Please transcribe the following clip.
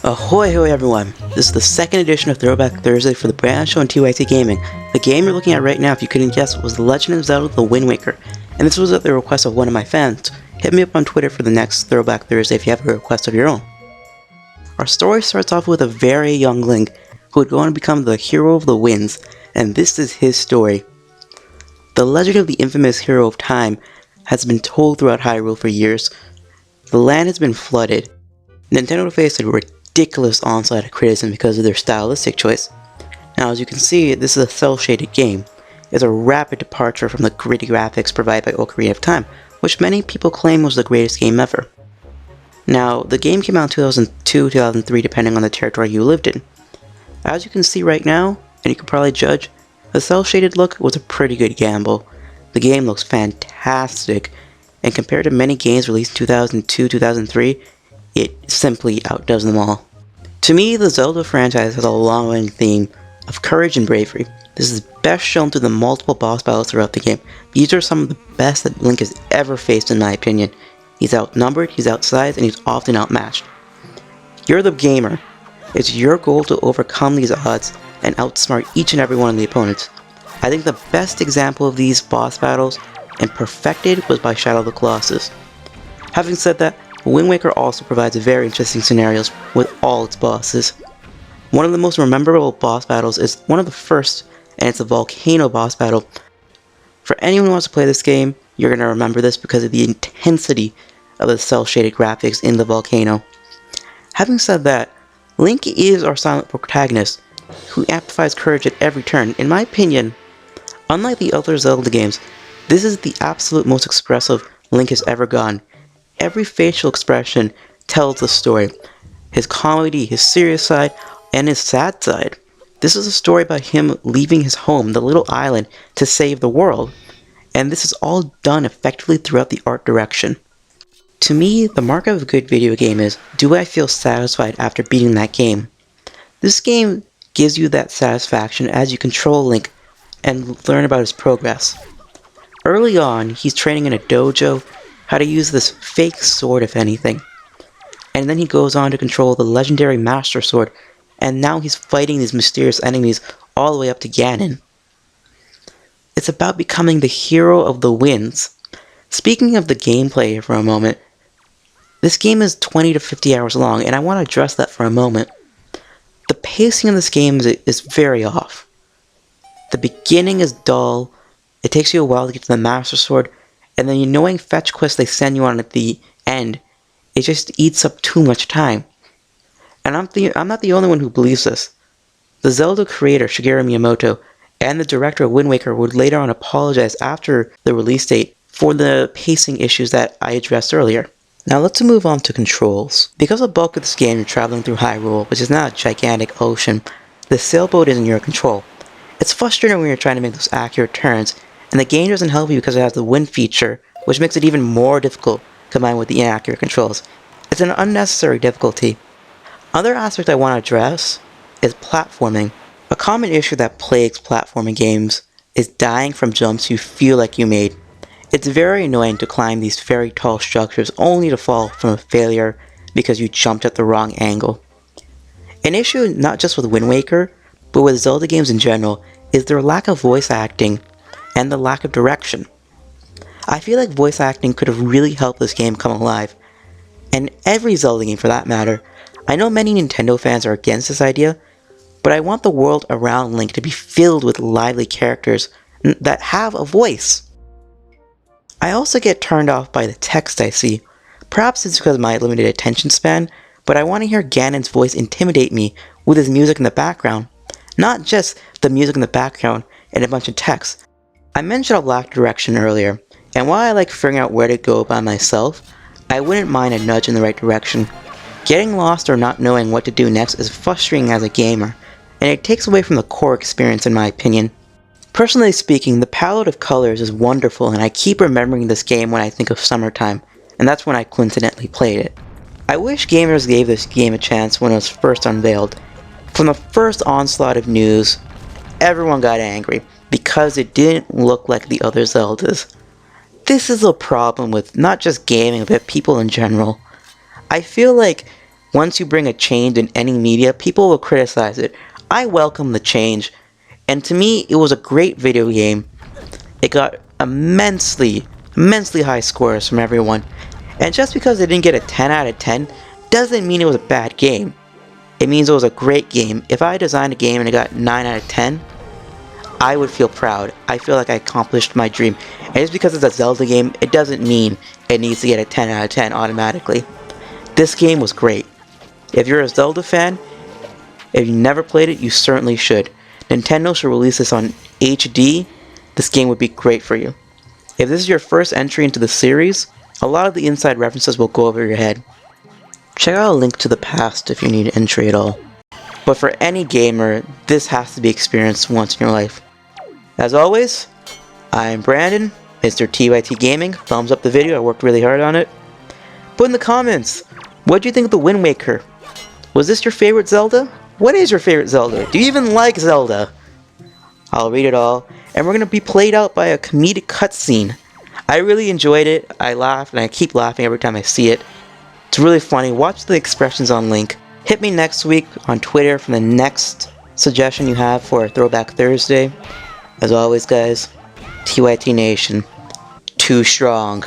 Ahoy hoy everyone! This is the second edition of Throwback Thursday for the brand show on TYT Gaming. The game you're looking at right now, if you couldn't guess, was The Legend of Zelda The Wind Waker, and this was at the request of one of my fans. Hit me up on Twitter for the next Throwback Thursday if you have a request of your own. Our story starts off with a very young Link, who would go on to become the hero of the winds, and this is his story. The legend of the infamous Hero of Time has been told throughout Hyrule for years. The land has been flooded. Nintendo faced a ridiculous onslaught of criticism because of their stylistic choice. Now, as you can see, this is a cel-shaded game. It's a rapid departure from the gritty graphics provided by Ocarina of Time, which many people claim was the greatest game ever. Now, the game came out in 2002-2003 depending on the territory you lived in. As you can see right now, and you can probably judge, the cel-shaded look was a pretty good gamble. The game looks fantastic, and compared to many games released in 2002-2003, it simply outdoes them all. To me, the Zelda franchise has a long-running theme of courage and bravery. This is best shown through the multiple boss battles throughout the game. These are some of the best that Link has ever faced in my opinion. He's outnumbered, he's outsized, and he's often outmatched. You're the gamer. It's your goal to overcome these odds and outsmart each and every one of the opponents. I think the best example of these boss battles and perfected was by Shadow of the Colossus. Having said that, Wind Waker also provides very interesting scenarios with all its bosses. One of the most memorable boss battles is one of the first, and it's a volcano boss battle. For anyone who wants to play this game, you're going to remember this because of the intensity of the cel-shaded graphics in the volcano. Having said that, Link is our silent protagonist, who amplifies courage at every turn. In my opinion, unlike the other Zelda games, this is the absolute most expressive Link has ever gone. Every facial expression tells the story. His comedy, his serious side, and his sad side. This is a story about him leaving his home, the little island, to save the world. And this is all done effectively throughout the art direction. To me, the mark of a good video game is, do I feel satisfied after beating that game? This game gives you that satisfaction as you control Link and learn about his progress. Early on, he's training in a dojo, how to use this fake sword if anything. And then he goes on to control the legendary Master Sword, and now he's fighting these mysterious enemies all the way up to Ganon. It's about becoming the hero of the winds. Speaking of the gameplay for a moment, this game is 20 to 50 hours long, and I want to address that for a moment. The pacing of this game is very off. The beginning is dull, it takes you a while to get to the Master Sword, and then the annoying fetch quest they send you on at the end, it just eats up too much time. And I'm not the only one who believes this. The Zelda creator, Shigeru Miyamoto, and the director of Wind Waker would later on apologize after the release date for the pacing issues that I addressed earlier. Now let's move on to controls. Because the bulk of this game you're traveling through Hyrule, which is not a gigantic ocean, the sailboat is in your control. It's frustrating when you're trying to make those accurate turns, and the game doesn't help you because it has the wind feature, which makes it even more difficult combined with the inaccurate controls. It's an unnecessary difficulty. Another aspect I want to address is platforming. A common issue that plagues platforming games is dying from jumps you feel like you made. It's very annoying to climb these very tall structures only to fall from a failure because you jumped at the wrong angle. An issue not just with Wind Waker, but with Zelda games in general, is their lack of voice acting and the lack of direction. I feel like voice acting could have really helped this game come alive, and every Zelda game for that matter. I know many Nintendo fans are against this idea, but I want the world around Link to be filled with lively characters that have a voice. I also get turned off by the text I see. Perhaps it's because of my limited attention span, but I want to hear Ganon's voice intimidate me with his music in the background. Not just the music in the background and a bunch of text. I mentioned a lack of direction earlier, and while I like figuring out where to go by myself, I wouldn't mind a nudge in the right direction. Getting lost or not knowing what to do next is frustrating as a gamer, and it takes away from the core experience in my opinion. Personally speaking, the palette of colors is wonderful, and I keep remembering this game when I think of summertime, and that's when I coincidentally played it. I wish gamers gave this game a chance when it was first unveiled. From the first onslaught of news, everyone got angry because it didn't look like the other Zeldas. This is a problem with not just gaming, but people in general. I feel like once you bring a change in any media, people will criticize it. I welcome the change, and to me, it was a great video game. It got immensely high scores from everyone. And just because it didn't get a 10 out of 10 doesn't mean it was a bad game. It means it was a great game. If I designed a game and it got 9 out of 10, I would feel proud. I feel like I accomplished my dream. And just because it's a Zelda game, it doesn't mean it needs to get a 10 out of 10 automatically. This game was great. If you're a Zelda fan, if you never played it, you certainly should. Nintendo should release this on HD. This game would be great for you. If this is your first entry into the series, a lot of the inside references will go over your head. Check out A Link to the Past if you need entry at all. But for any gamer, this has to be experienced once in your life. As always, I'm Brandon, Mr. TYT Gaming. Thumbs up the video, I worked really hard on it. Put in the comments, what do you think of the Wind Waker? Was this your favorite Zelda? What is your favorite Zelda? Do you even like Zelda? I'll read it all, and we're going to be played out by a comedic cutscene. I really enjoyed it, I laughed, and I keep laughing every time I see it. It's really funny. Watch the expressions on link. Hit me next week on Twitter for the next suggestion you have for a Throwback Thursday. As always, guys, TYT Nation, too strong.